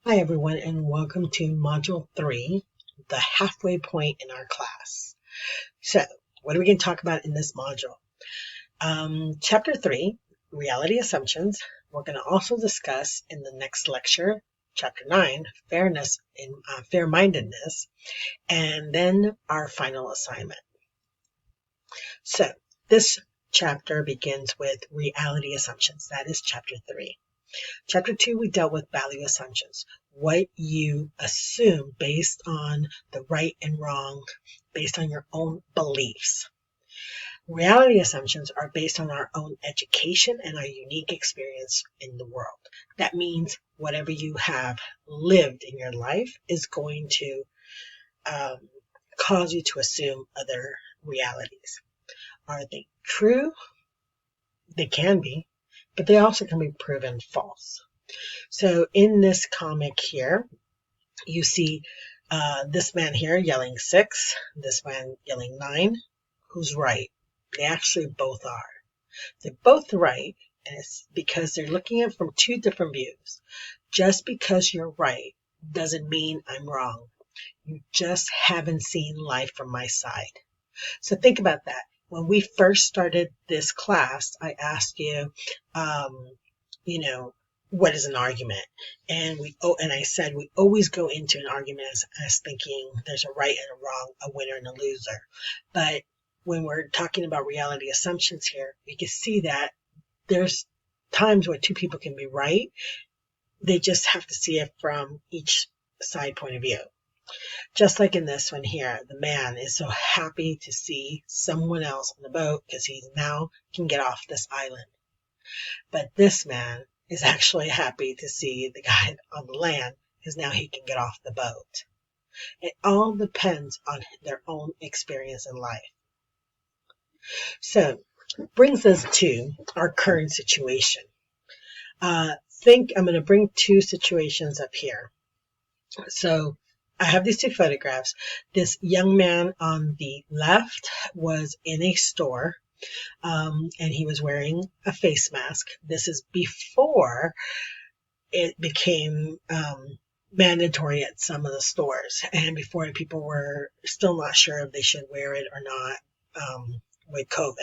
Hi everyone and welcome to Module 3, the halfway point in our class. So, what are we going to talk about in this module? Chapter 3, Reality Assumptions. We're going to also discuss in the next lecture, Chapter 9, Fairness and Fair-mindedness, and then our final assignment. So, this chapter begins with Reality Assumptions. That is Chapter 3. Chapter 2, we dealt with value assumptions. What you assume based on the right and wrong, based on your own beliefs. Reality assumptions are based on our own education and our unique experience in the world. That means whatever you have lived in your life is going to cause you to assume other realities. Are they true? They can be, but they also can be proven false. So in this comic here, you see this man here yelling 6, this man yelling 9. Who's right? They actually both are. They're both right, and it's because they're looking at it from two different views. Just because you're right doesn't mean I'm wrong. You just haven't seen life from my side. So think about that. When we first started this class, I asked you, what is an argument? And I said we always go into an argument as thinking there's a right and a wrong, a winner and a loser. But when we're talking about reality assumptions here, we can see that there's times where two people can be right. They just have to see it from each side point of view. Just like in this one here, the man is so happy to see someone else on the boat because he now can get off this island. But this man is actually happy to see the guy on the land because now he can get off the boat. It all depends on their own experience in life. So, brings us to our current situation. I'm going to bring two situations up here. So, I have these two photographs. This young man on the left was in a store, and he was wearing a face mask. This is before it became mandatory at some of the stores, and before people were still not sure if they should wear it or not with COVID.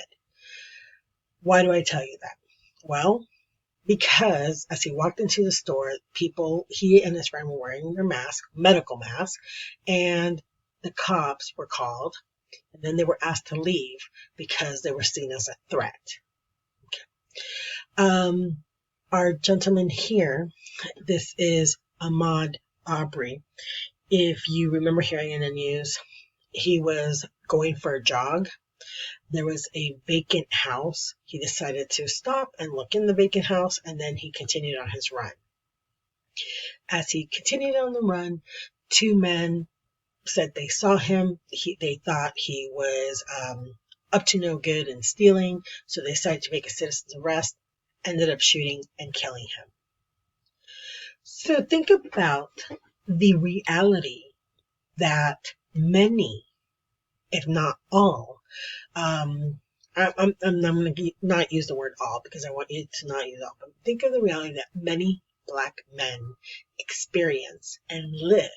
Why do I tell you that? Well, because as he walked into the store, he and his friend were wearing their mask, medical mask, and the cops were called, and then they were asked to leave because they were seen as a threat. Okay. Our gentleman here, this is Ahmaud Arbery. If you remember hearing in the news, he was going for a jog. There was a vacant house. He decided to stop and look in the vacant house, and then he continued on his run. As he continued on the run, two men said they saw him. They thought he was up to no good and stealing, so they decided to make a citizen's arrest, ended up shooting and killing him. So think about the reality that many, if not all, I'm going to not use the word all because I want you to not use all, but think of the reality that many Black men experience and live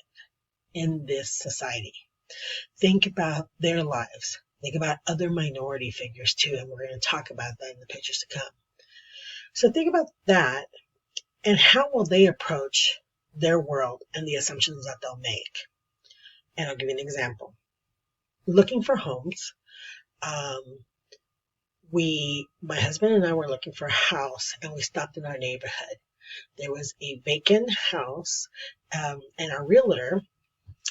in this society. Think about their lives. Think about other minority figures too, and we're going to talk about that in the pictures to come. So think about that, and how will they approach their world and the assumptions that they'll make. And I'll give you an example. Looking for homes. My husband and I were looking for a house, and we stopped in our neighborhood. There was a vacant house, and our realtor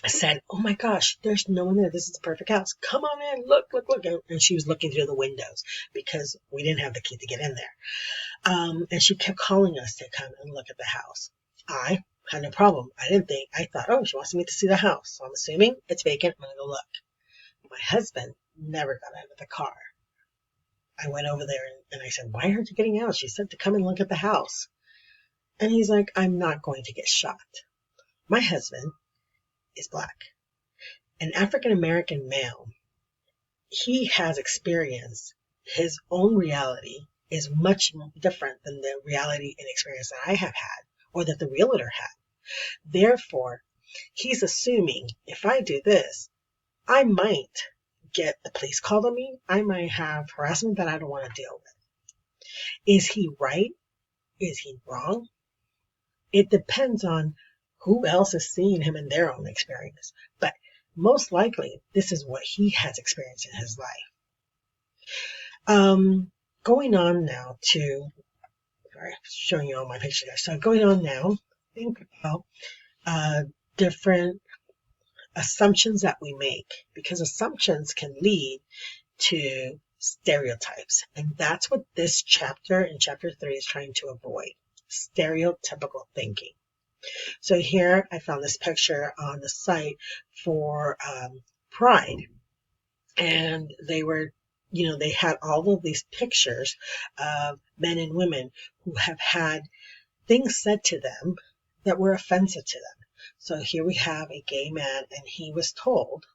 said, "Oh my gosh, there's no one there. This is the perfect house. Come on in, look." And she was looking through the windows because we didn't have the key to get in there. And she kept calling us to come and look at the house. I had no problem. I thought, oh, she wants me to see the house. So I'm assuming it's vacant. I'm going to go look. My husband never got out of the car. I went over there and I said, "Why aren't you getting out?" She said to come and look at the house. And he's like, "I'm not going to get shot." My husband is Black. An African American male. He has experienced his own reality is much different than the reality and experience that I have had or that the realtor had. Therefore, he's assuming if I do this, I might get the police called on me. I might have harassment that I don't want to deal with. Is he right? Is he wrong? It depends on who else is seeing him in their own experience. But most likely, this is what he has experienced in his life. Going on now to, sorry, showing you all my pictures there. So going on now, think about different assumptions that we make, because assumptions can lead to stereotypes. And that's what this chapter in chapter 3 is trying to avoid. Stereotypical thinking. So here I found this picture on the site for Pride. And they were, they had all of these pictures of men and women who have had things said to them that were offensive to them. So here we have a gay man, and he was told,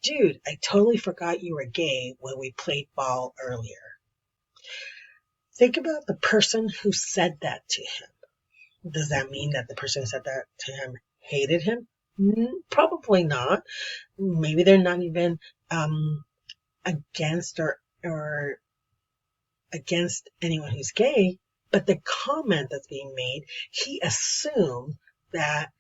dude, I totally forgot you were gay when we played ball earlier. Think about the person who said that to him. Does that mean that the person who said that to him hated him? Probably not. Maybe they're not even against or against anyone who's gay, but the comment that's being made, he assumed that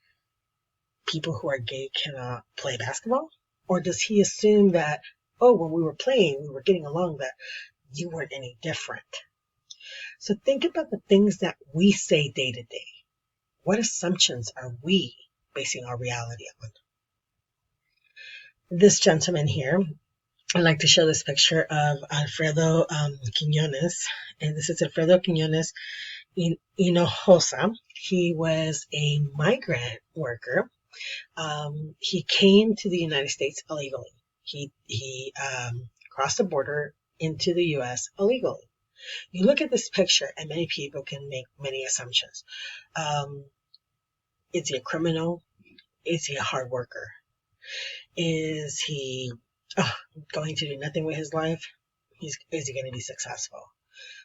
people who are gay cannot play basketball? Or does he assume that, when we were playing, we were getting along, that you weren't any different? So think about the things that we say day to day. What assumptions are we basing our reality on? This gentleman here, I'd like to show this picture of Alfredo Quiñones. And this is Alfredo Quiñones Hinojosa. He was a migrant worker. He came to the United States illegally. He crossed the border into the U.S. illegally. You look at this picture, and many people can make many assumptions. Is he a criminal? Is he a hard worker? Is he going to do nothing with his life? Is he going to be successful?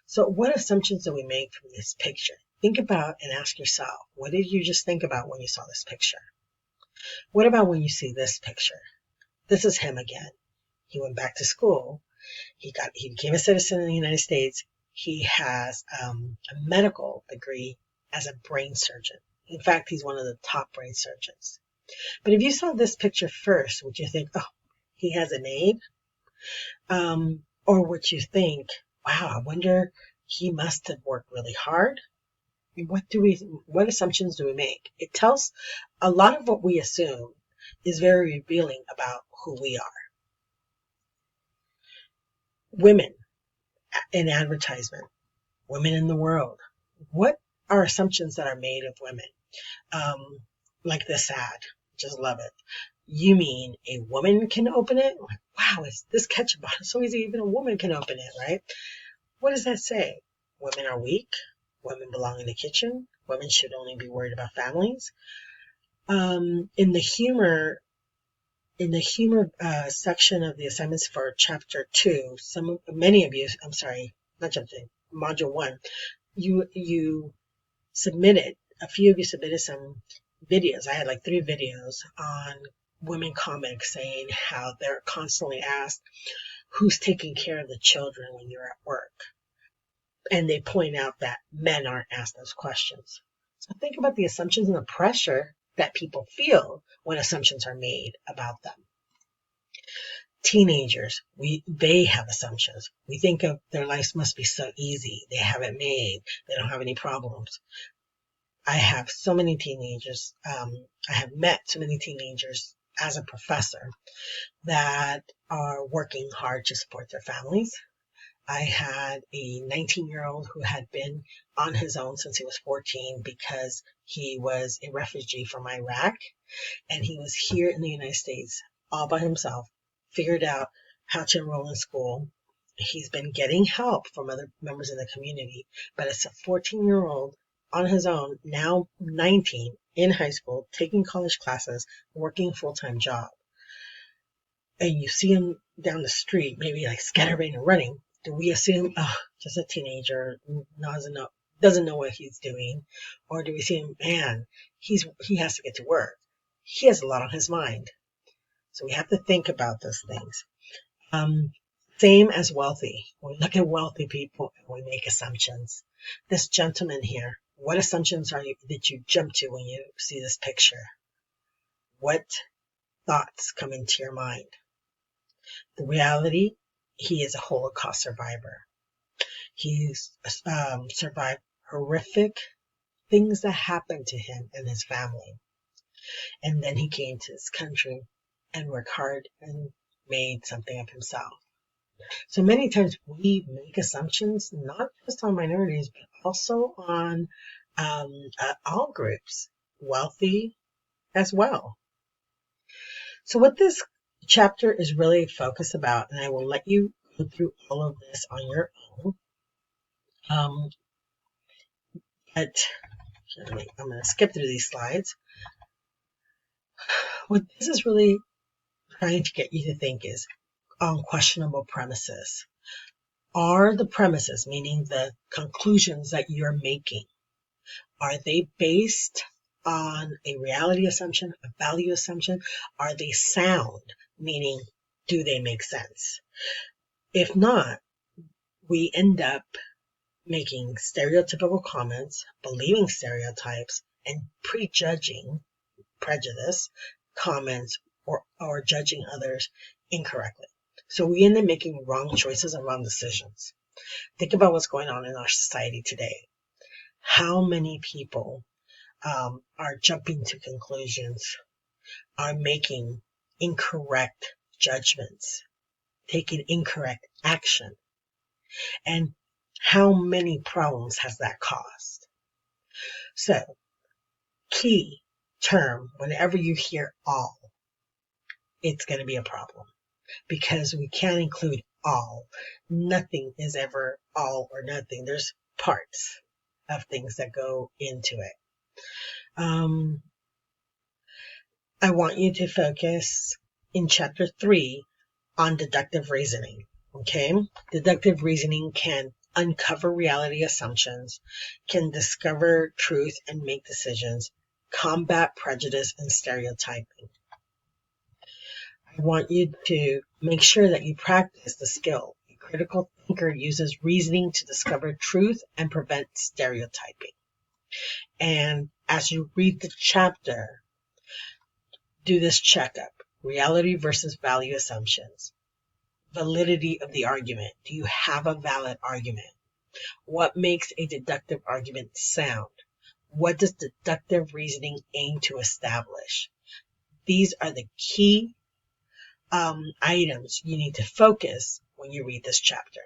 So what assumptions do we make from this picture? Think about and ask yourself, what did you just think about when you saw this picture? What about when you see this picture? This is him again. He went back to school. He became a citizen in the United States. He has a medical degree as a brain surgeon. In fact, he's one of the top brain surgeons. But if you saw this picture first, would you think, he has an aide? Or would you think, wow, I wonder, he must have worked really hard? What assumptions do we make? It tells a lot of what we assume is very revealing about who we are. Women in advertisement, women in the world. What are assumptions that are made of women? Like this ad, just love it. You mean a woman can open it? Like, wow, is this ketchup bottle so easy? Even a woman can open it, right? What does that say? Women are weak. Women belong in the kitchen. Women should only be worried about families. In the humor section of the assignments for chapter 2, module 1, a few of you submitted some videos. I had like 3 videos on women comics saying how they're constantly asked, who's taking care of the children when you're at work? And they point out that men aren't asked those questions. So think about the assumptions and the pressure that people feel when assumptions are made about them. Teenagers, they have assumptions. We think of their lives must be so easy. They have it made. They don't have any problems. I have so many teenagers. I have met so many teenagers as a professor that are working hard to support their families. I had a 19-year-old who had been on his own since he was 14 because he was a refugee from Iraq, and he was here in the United States all by himself, figured out how to enroll in school. He's been getting help from other members in the community, but as a 14-year-old on his own, now 19, in high school, taking college classes, working a full-time job, and you see him down the street, maybe like scattering and running, do we assume, just a teenager, doesn't know what he's doing? Or do we see him, man, he has to get to work. He has a lot on his mind. So we have to think about those things. Same as wealthy. We look at wealthy people and we make assumptions. This gentleman here, what assumptions did you jump to when you see this picture? What thoughts come into your mind? The reality, he is a Holocaust survivor. He's survived horrific things that happened to him and his family. And then he came to this country and worked hard and made something of himself. So many times we make assumptions, not just on minorities, but also on all groups, wealthy as well. So what this chapter is really focused about, and I will let you go through all of this on your own, but I'm going to skip through these slides. What this is really trying to get you to think is on questionable premises. Are the premises, meaning the conclusions that you're making, are they based on a reality assumption, a value assumption? Are they sound, meaning do they make sense? If not, we end up making stereotypical comments, believing stereotypes, and prejudging prejudice comments or judging others incorrectly. So we end up making wrong choices and wrong decisions. Think about what's going on in our society today. How many people are jumping to conclusions, are making incorrect judgments, taking incorrect action, and how many problems has that caused? So, key term, whenever you hear all, it's going to be a problem because we can't include all. Nothing is ever all or nothing. There's parts of things that go into it. I want you to focus in chapter 3 on deductive reasoning. Okay? Deductive reasoning can uncover reality assumptions, can discover truth and make decisions, combat prejudice and stereotyping. I want you to make sure that you practice the skill. A critical thinker uses reasoning to discover truth and prevent stereotyping. And as you read the chapter, do this checkup. Reality versus value assumptions. Validity of the argument. Do you have a valid argument? What makes a deductive argument sound? What does deductive reasoning aim to establish? These are the key items you need to focus when you read this chapter.